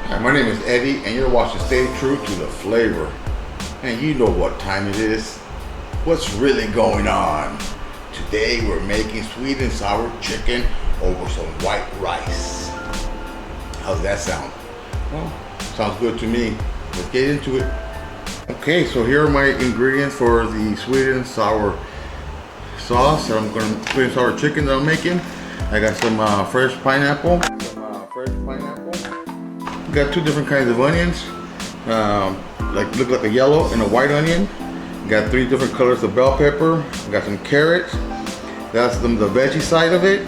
Hi, my name is Eddie, and you're watching Stay True to the Flavor. And you know what time it is. What's really going on? Today we're making sweet and sour chicken over some white rice. How's that sound? Well, sounds good to me. Let's get into it. Okay, so here are my ingredients for the sweet and sour sauce. Sweet and sour chicken that I'm making. I got some fresh pineapple. Got two different kinds of onions, look like a yellow and a white onion. Got three different colors of bell pepper. Got some carrots. That's the veggie side of it.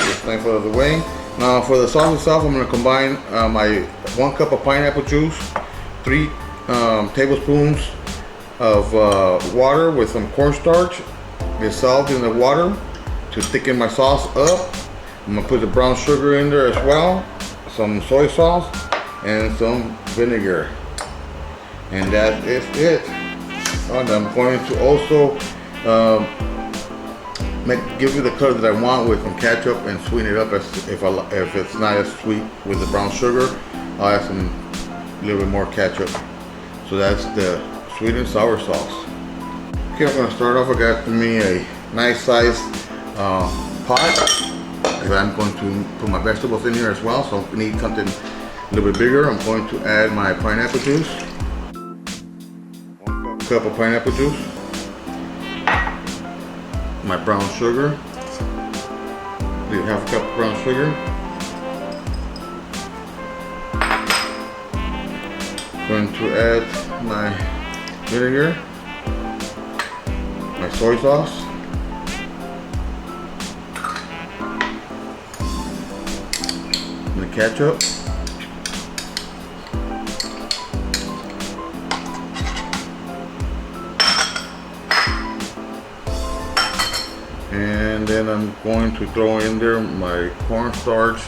Just nice out of the way. Now for the sauce itself, I'm going to combine my 1 cup of pineapple juice, 3 tablespoons of water with some cornstarch, dissolved in the water to thicken my sauce up. I'm gonna put the brown sugar in there as well, some soy sauce, and some vinegar. And that is it. And I'm going to also give you the color that I want with some ketchup and sweeten it up if it's not as sweet with the brown sugar. I'll add some little bit more ketchup. So that's the sweet and sour sauce. Okay, I'm gonna start off. I got me a nice sized pot. I'm going to put my vegetables in here as well, so I need something a little bit bigger. I'm going to add my pineapple juice. 1 cup of pineapple juice. My brown sugar. Leave 1/2 cup of brown sugar. Going to add my vinegar. My soy sauce. The ketchup, and then I'm going to throw in there my cornstarch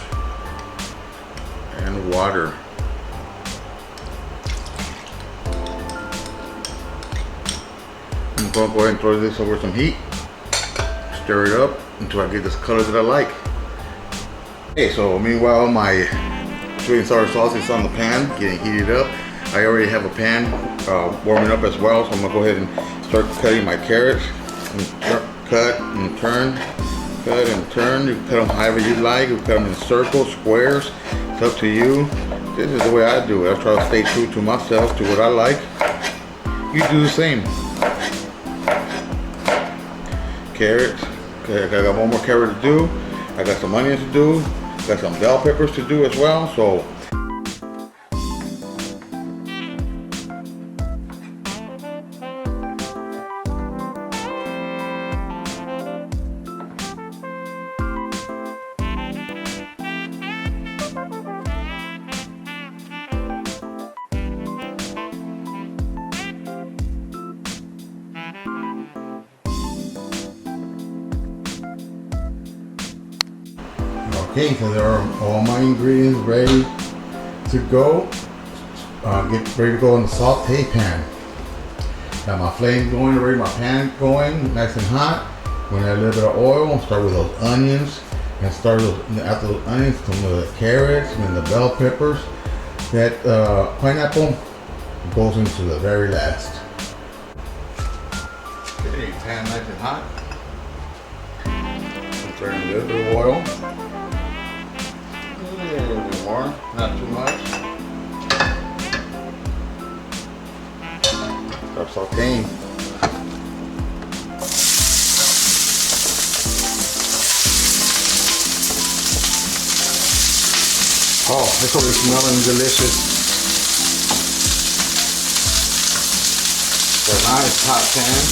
and water. I'm going to go ahead and throw this over some heat, stir it up until I get this color that I like. Okay, so meanwhile my sweet and sour sauce is on the pan, getting heated up. I already have a pan warming up as well, so I'm gonna go ahead and start cutting my carrots. Cut and turn, cut and turn. You cut them however you like. You cut them in circles, squares. It's up to you. This is the way I do it. I try to stay true to myself, to what I like. You do the same. Carrots. Okay, I got one more carrot to do. I got some onions to do. Got some bell peppers to do as well, so okay, so there are all my ingredients ready to go. Get ready to go in the saute pan. Got my flame going already, my pan going, nice and hot. When I add a little bit of oil, start with those onions. And after those onions, come with the carrots and the bell peppers. That pineapple goes into the very last. Okay, pan nice and hot. Turn a little bit of oil. A little bit more, not too much. Start sauteing. Oh, it's already smelling delicious. It's a nice hot pan.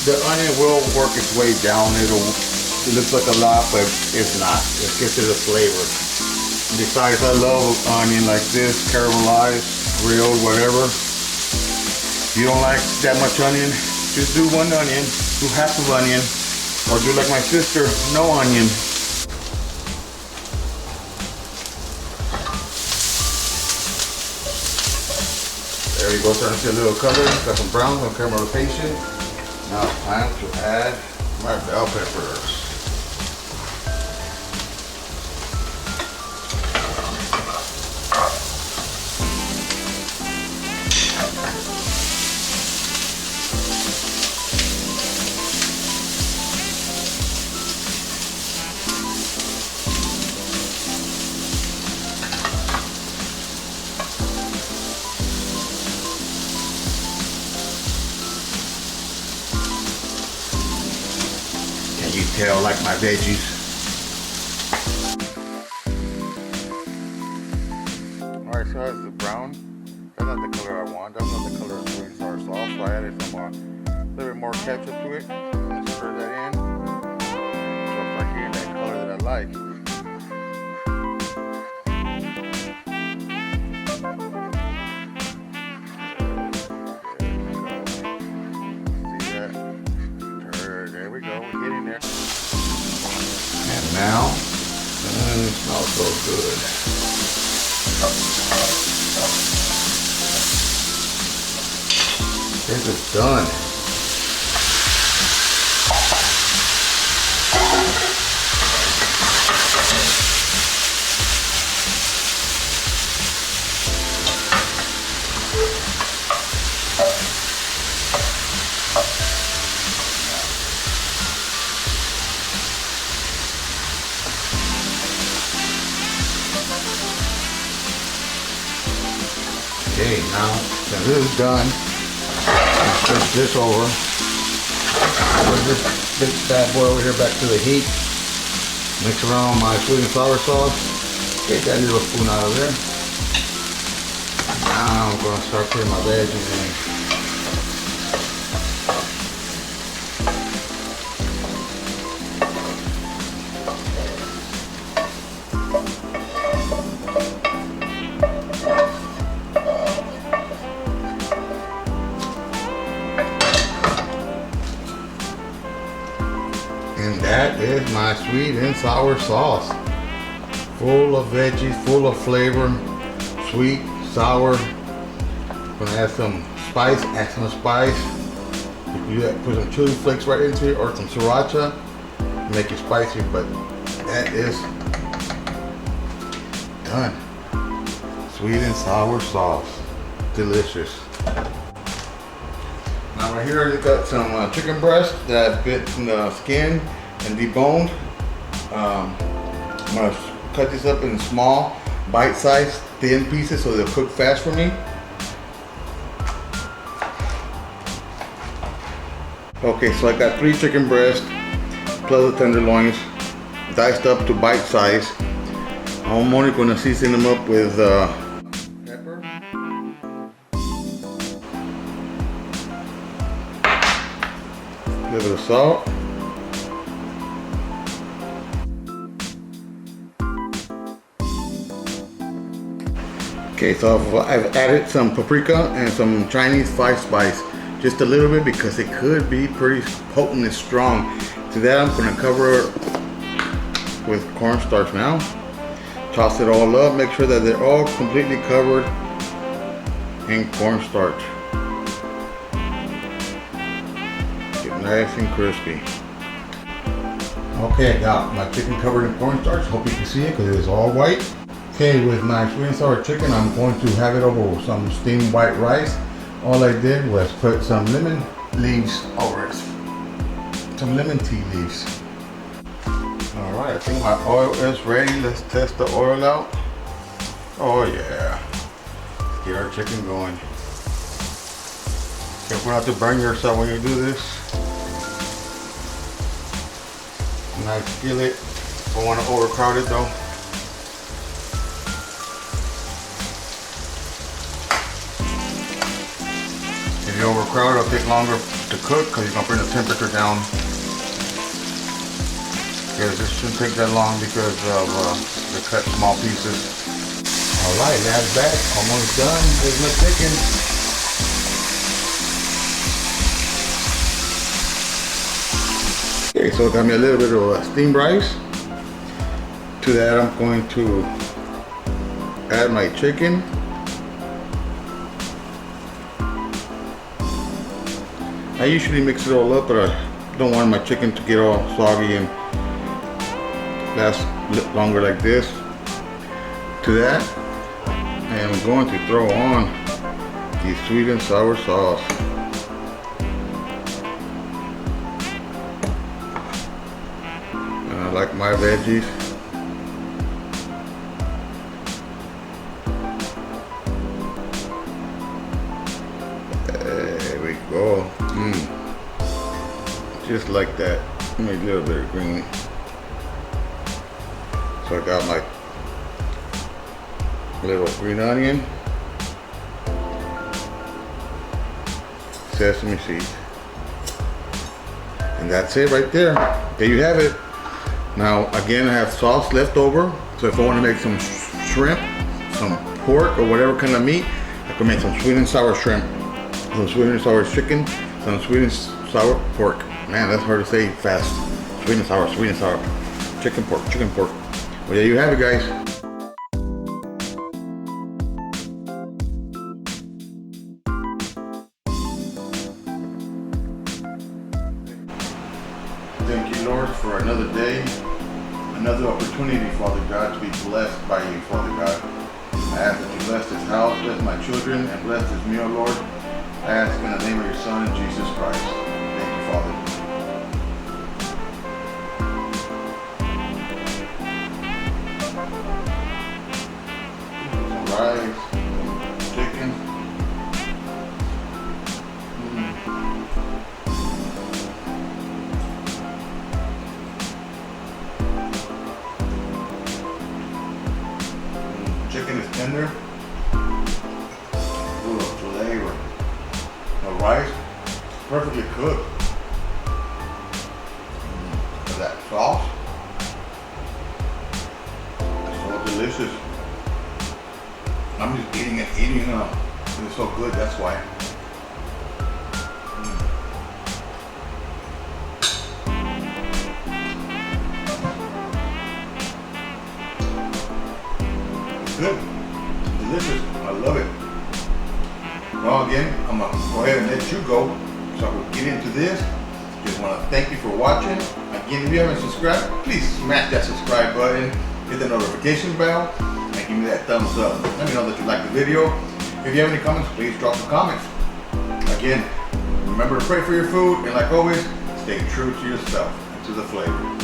The onion will work its way down. It looks like a lot, but it's not. It gets to the flavor. Besides, I love onion like this, caramelized, grilled, whatever. If you don't like that much onion, just do 1 onion, do half of onion, Or do like my sister, no onion. There we go, starting to see a little color. Got some brown, some caramelization. Now it's time to add my bell peppers. You tell like my veggies. Alright, so that's the brown. That's not the color I want. That's not the color of sweet and sour sauce. So I added some a little bit more ketchup to it. And stir that in. So I start getting that color that I like. There we go. We're getting there. And now, it smells so good. This is done. Okay, now that this is done, let's switch this over. Put this big bad boy over here back to the heat. Mix around my sweet and sour sauce. Get that little spoon out of there. Now I'm going to start putting my veggies in. And that is my sweet and sour sauce. Full of veggies, full of flavor, sweet, sour. Gonna add some spice, You put some chili flakes right into it or some sriracha, make it spicy, but that is done. Sweet and sour sauce, delicious. Now right here I got some chicken breast that I bit from the skin and deboned. I'm gonna cut these up in small, bite-sized, thin pieces so they'll cook fast for me. Okay, so I got 3 chicken breasts plus the tenderloins, diced up to bite size. I'm only gonna season them up with pepper, a little bit of salt, okay, so I've added some paprika and some Chinese five spice, just a little bit because it could be pretty potent and strong. To that I'm going to cover it with cornstarch now. Toss it all up, make sure that they're all completely covered in cornstarch. Get nice and crispy. Okay, I got my chicken covered in cornstarch. Hope you can see it because it is all white. Okay, with my sweet and sour chicken, I'm going to have it over with some steamed white rice. All I did was put some lemon leaves over it. Some lemon tea leaves. Alright, I think my oil is ready. Let's test the oil out. Oh yeah. Let's get our chicken going. Careful not to burn yourself when you do this. Nice skillet. Don't want to overcrowd it though. If you overcrowd, it'll take longer to cook because you're going to bring the temperature down. Yeah, this shouldn't take that long because of the cut small pieces. Alright, that's back. Almost done with my chicken. Okay, so got me a little bit of steamed rice. To that I'm going to add my chicken. I usually mix it all up, but I don't want my chicken to get all soggy and last longer like this. To that, I am going to throw on the sweet and sour sauce. And I like my veggies. There we go. Just like that. Maybe a little bit of green. So I got my little green onion, sesame seeds, and that's it right there. There you have it. Now again, I have sauce left over, so if I want to make some shrimp, some pork, or whatever kind of meat, I can make some sweet and sour shrimp, some sweet and sour chicken, some sweet and sour pork. Man, that's hard to say fast. Sweet and sour chicken pork. Well, there you have it, guys. Thank you, Lord, for another day, another opportunity, Father God, to be blessed by you, Father God. I ask that you bless this house, bless my children, and bless this meal, Lord. I ask in the name of your Son, Jesus Christ. Thank you, Father. Some rice, chicken. Chicken is tender, full of flavor. The rice, perfectly cooked. That sauce, so delicious. I'm just eating it. It's so good, that's why. Good, delicious, I love it. Well, again, I'm gonna go ahead and let you go, so I will get into this. Just want to thank you for watching. Again, if you haven't subscribed, please smash that subscribe button, hit the notification bell, and give me that thumbs up. Let me know that you like the video. If you have any comments, please drop the comments. Again, remember to pray for your food, and like always, stay true to yourself and to the flavor.